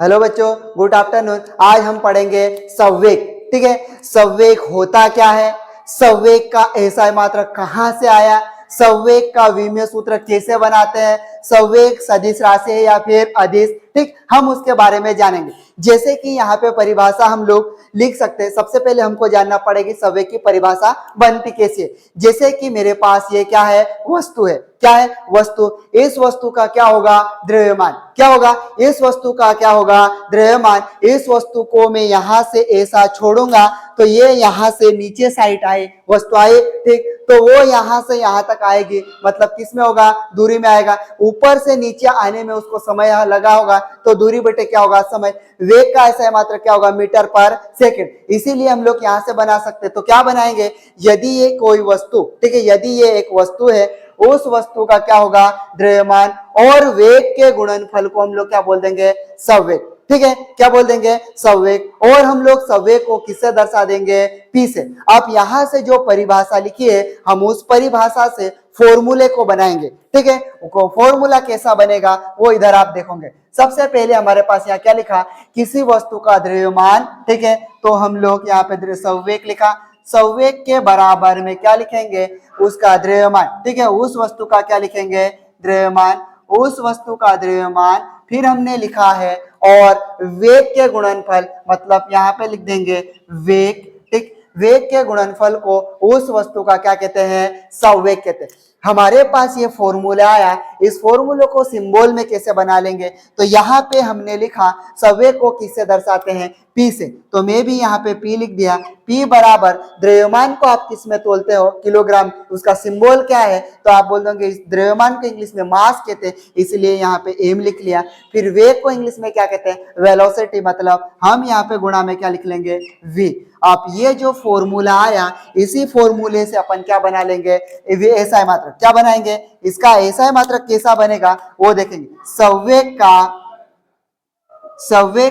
Hello बच्चों, good afternoon. आज हम पढ़ेंगे संवेग। ठीक है, संवेग होता क्या है, संवेग का एसआई मात्रक कहां से आया, संवेग का विमीय सूत्र कैसे बनाते हैं, संवेग सदिश राशि है या फिर अदिश। ठीक, हम उसके बारे में जानेंगे। जैसे कि यहाँ पे परिभाषा हम लोग लिख सकते हैं। सबसे पहले हमको जानना पड़ेगी संवेग की परिभाषा बनती कैसे है। जैसे कि मेरे पास ये क्या है, वस्तु है। क्या है, वस्तु। इस वस्तु का क्या होगा, द्रव्यमान। क्या होगा, इस वस्तु का क्या होगा, द्रव्यमान। इस वस्तु को मैं यहां से ऐसा छोड़ूंगा तो ये यहां से नीचे साइड आए, वस्तु आए। ठीक, तो वो यहां से यहां तक आएगी, मतलब किसमें होगा, दूरी में आएगा। ऊपर से नीचे आने में उसको समय लगा होगा, तो दूरी बटे क्या होगा, समय। वेग का ऐसा मात्र क्या होगा, मीटर पर सेकंड। इसीलिए हम लोग यहां से बना सकते हैं। तो क्या बनाएंगे, यदि ये कोई वस्तु, ठीक है, यदि ये एक वस्तु है, उस वस्तु का क्या होगा, द्रव्यमान, और वेग के गुणनफल को हम लोग क्या बोल देंगे, संवेग। ठीक है, क्या बोल देंगे, संवेग। और हम लोग संवेग को किससे दर्शा देंगे, पी से। आप यहां से जो परिभाषा लिखी है, हम उस परिभाषा से फॉर्मूले को बनाएंगे। ठीक है, फॉर्मूला कैसा बनेगा वो इधर आप देखोगे। सबसे पहले हमारे पास यहाँ क्या लिखा, किसी वस्तु का द्रव्यमान। ठीक है, तो हम लोग यहाँ पे संवेग लिखा। संवेग के बराबर में क्या लिखेंगे, उसका द्रव्यमान। ठीक है, उस वस्तु का क्या लिखेंगे, द्रव्यमान, उस वस्तु का द्रव्यमान। फिर हमने लिखा है और वेग के गुणनफल, मतलब यहाँ पे लिख देंगे वेग। ठीक, वेग के गुणनफल को उस वस्तु का क्या कहते हैं, संवेग कहते हैं। हमारे पास ये फॉर्मूला आया, इस फॉर्मूले को सिंबल में कैसे बना लेंगे, तो यहाँ पे हमने लिखा संवेग को किससे दर्शाते हैं, पी से। तो मैं भी यहाँ पे पी लिख दिया। पी बराबर, द्रव्यमान को आप किस में तोलते हो, किलोग्राम। उसका सिंबल क्या है, तो आप बोल दोगे द्रव्यमान को इंग्लिश में मास कहते हैं, इसलिए यहाँ पे एम लिख लिया। फिर वेग को इंग्लिश में क्या कहते हैं, वेलोसिटी, मतलब हम यहाँ पे गुणा में क्या लिख लेंगे, वी। आप ये जो फॉर्मूला आया, इसी फॉर्मूले से अपन क्या बना लेंगे, एसआई मात्रक। क्या बनाएंगे, इसका एसआई मात्रक कैसा बनेगा वो देखेंगे। संवेग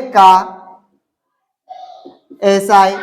का एसआई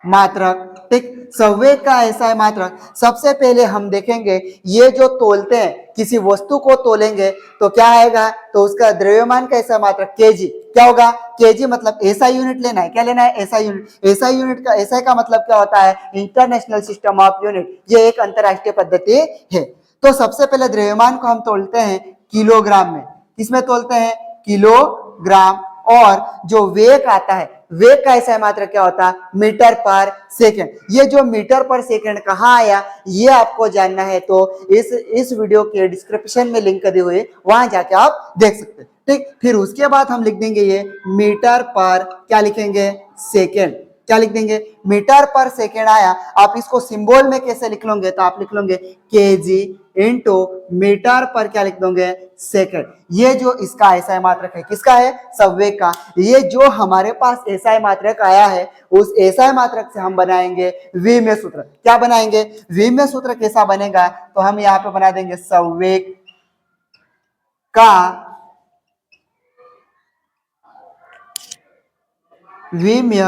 मात्रक। ठीक, संवेग का एसआई मात्रक सबसे पहले हम देखेंगे, ये जो तोलते हैं, किसी वस्तु को तोलेंगे तो क्या आएगा, तो उसका द्रव्यमान का एसआई मात्रक केजी। क्या होगा, केजी, मतलब एसआई यूनिट लेना है। क्या लेना है, एसआई यूनिट। एसआई यूनिट का, एसआई का मतलब क्या होता है, इंटरनेशनल सिस्टम ऑफ यूनिट। ये एक अंतरराष्ट्रीय पद्धति है। तो सबसे पहले द्रव्यमान को हम तोलते हैं किलोग्राम में। किसमें तोलते हैं, किलोग्राम। और जो वेग आता है, वेग का एसआई मात्रक क्या होता है, मीटर पर सेकंड। ये जो मीटर पर सेकंड कहाँ आया, ये आपको जानना है तो इस वीडियो के डिस्क्रिप्शन में लिंक दी हुई है, वहां जाके आप देख सकते हैं। ठीक, फिर उसके बाद हम लिख देंगे ये मीटर पर, क्या लिखेंगे, सेकंड। क्या लिख देंगे, मीटर पर सेकंड आया। आप इसको सिंबल में कैसे लिख लोगे, तो आप लिख लोगे केजी इंटू मीटर पर क्या लिख दोगे, सेकंड। ये जो इसका एसआई मात्रक है, किसका है, संवेग का। ये जो हमारे पास एसआई मात्रक आया है, उस एसआई मात्रक से हम बनाएंगे विमीय सूत्र। क्या बनाएंगे, विमीय सूत्र कैसा बनेगा, तो हम यहाँ पे बना देंगे संवेग का विमीय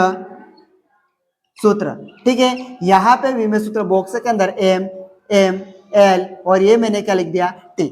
सूत्र। ठीक है, यहाँ पे विमीय सूत्र बॉक्स के अंदर एम, एम, एल, और ये मैंने क्या लिख दिया, टी।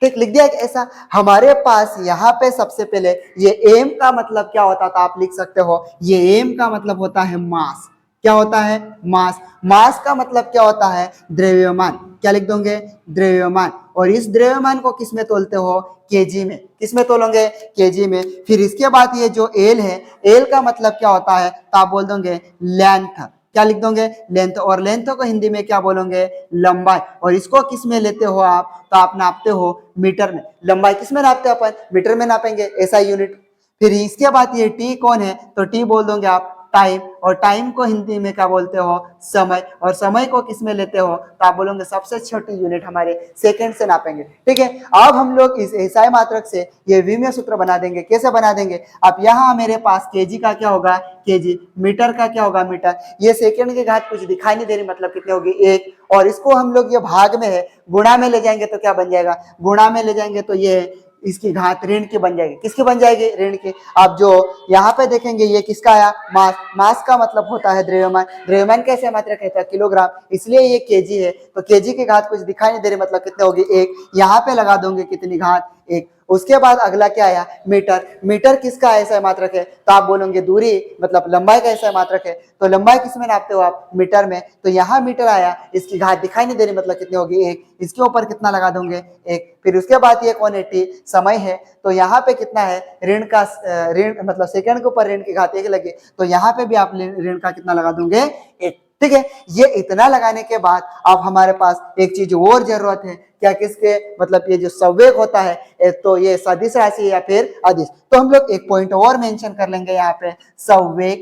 ठीक, लिख दिया ऐसा। हमारे पास यहाँ पे सबसे पहले ये एम का मतलब क्या होता था, आप लिख सकते हो, ये एम का मतलब होता है मास। क्या होता है, मास। मास का मतलब क्या होता है, द्रव्यमान। क्या लिख दोगे, द्रव्यमान। और इस द्रव्यमान को किस में तोलते हो, केजी में। किस में तोलोगे, केजी में। फिर इसके बाद ये जो एल है, एल का मतलब क्या होता है, तो आप बोल दोगे लेंथ। क्या लिख दोगे, लेंथ। और लेंथ को हिंदी में क्या बोलोगे, लंबाई। और इसको किस में लेते हो आप, तो आप नापते हो मीटर में। लंबाई किस में नापते हो अपन, मीटर में नापेंगे, ऐसा यूनिट। फिर इसके बाद ये टी कौन है, तो टी बोल दोगे आप टाइम। और टाइम को हिंदी में क्या बोलते हो, समय। और समय को किस में लेते हो, तो आप बोलोगे सबसे छोटी यूनिट हमारे सेकंड से नापेंगे। ठीक है, अब हम लोग इस एसआई मात्रक से ये विमीय सूत्र बना देंगे। कैसे बना देंगे, अब यहाँ मेरे पास केजी का क्या होगा, केजी। मीटर का क्या होगा, मीटर। ये सेकंड की घात कुछ दिखाई नहीं दे रही, मतलब कितनी होगी, एक। और इसको हम लोग, ये भाग में है, गुणा में ले जाएंगे तो क्या बन जाएगा, गुणा में ले जाएंगे तो ये इसकी घात ऋण की बन जाएगी। किसकी बन जाएगी, ऋण की। आप जो यहाँ पे देखेंगे, ये किसका आया, मास। मास का मतलब होता है द्रव्यमान। द्रव्यमान कैसे मात्रक कहता है, किलोग्राम, इसलिए ये केजी है। तो केजी की घात कुछ दिखाई नहीं दे रही, मतलब कितने होगी, एक। यहाँ पे लगा दोगे कितनी घात, एक। उसके बाद अगला क्या आया, मीटर। मीटर किसका ऐसा मात्रक है, तो आप बोलोगे दूरी मतलब लंबाई का ऐसा मात्रक है, तो लंबाई किसमें नापते हो आप, मीटर में। तो यहाँ मीटर आया, इसकी घात दिखाई नहीं दे रही मतलब कितनी होगी, 1, इसके ऊपर कितना लगा दोगे, 1। फिर उसके बाद ये 180 समय है, तो यहाँ पे कितना है, ऋण का ऋण मतलब सेकंड के ऊपर ऋण की घात 1 लगे, तो यहाँ पे भी आप ऋण का कितना लगा दोगे, 1। ठीक है, ये इतना लगाने के बाद अब हमारे पास एक चीज और जरूरत है, क्या, किसके, मतलब ये जो संवेग होता है तो ये सदिश राशि है या फिर अदिश। तो हम लोग एक पॉइंट और मेंशन कर लेंगे यहाँ पे, संवेग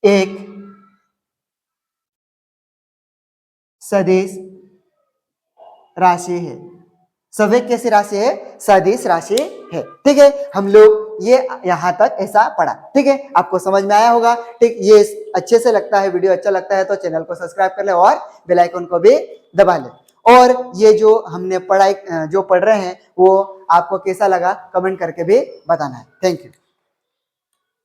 एक सदिश राशि है। संवेग कैसी राशि है, सदिश राशि है। ठीक है, हम लोग ये यहां तक ऐसा पढ़ा। ठीक है, आपको समझ में आया होगा। ठीक, ये अच्छे से लगता है, वीडियो अच्छा लगता है तो चैनल को सब्सक्राइब कर ले और बेल आइकन को भी दबा ले। और ये जो हमने पढ़ाई जो पढ़ रहे हैं वो आपको कैसा लगा कमेंट करके भी बताना है। Thank you.